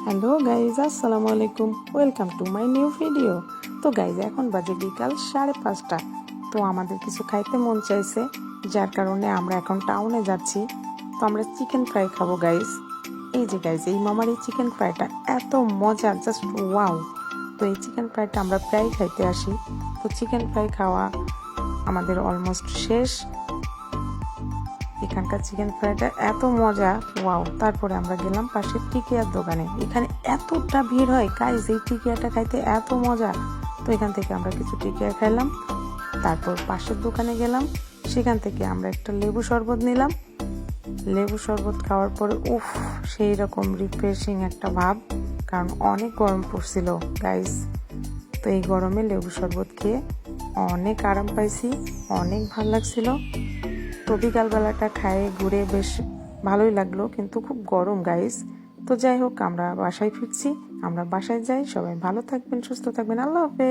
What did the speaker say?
Hello guys, আসসালামু আলাইকুম। Welcome to my new video. তো গাইজ, এখন বাজে বিকাল 5:30। তো আমাদের কিছু খাইতে মন চাইছে, যার কারণে আমরা এখন টাউনে যাচ্ছি। তো আমরা চিকেন ফ্রাই খাবো গাইজ। এই যে গাইজ, এই মামার এই চিকেন ফ্রাইটা এত মজা, জাস্ট ওয়াও। তো এই চিকেন ফ্রাইটা আমরা প্রায় খাইতে আসি। তো চিকেন ফ্রাই খাওয়া আমাদের অলমোস্ট শেষ। এখানকার চিকেন ফ্রাইটা এত মজা, ওয়াও। তারপরে আমরা গেলাম পাশের টিকিয়ার দোকানে। এখানে এতটা ভিড় হয় গাইজ, এই টিকিয়াটা খাইতে এত মজা। তো এখান থেকে আমরা কিছু টিকিয়া খাইলাম। তারপর পাশের দোকানে গেলাম, সেখান থেকে আমরা একটা লেবু শরবত নিলাম। লেবু শরবত খাওয়ার পরে উফ, সেই রকম রিফ্রেশিং একটা ভাব, কারণ অনেক গরম পড়ছিল গাইজ। তো এই গরমে লেবু শরবত খেয়ে অনেক আরাম পাইছি, অনেক ভাল লাগছিল। তো বিকালবেলাটা খায়ে ঘুরে বেশ ভালোই লাগলো, কিন্তু খুব গরম গাইস। তো যাই হোক, আমরা বাসায় ফিরছি। আমরা বাসায় যাই। সবাই ভালো থাকবেন, সুস্থ থাকবেন। আল্লাহ হাফেজ।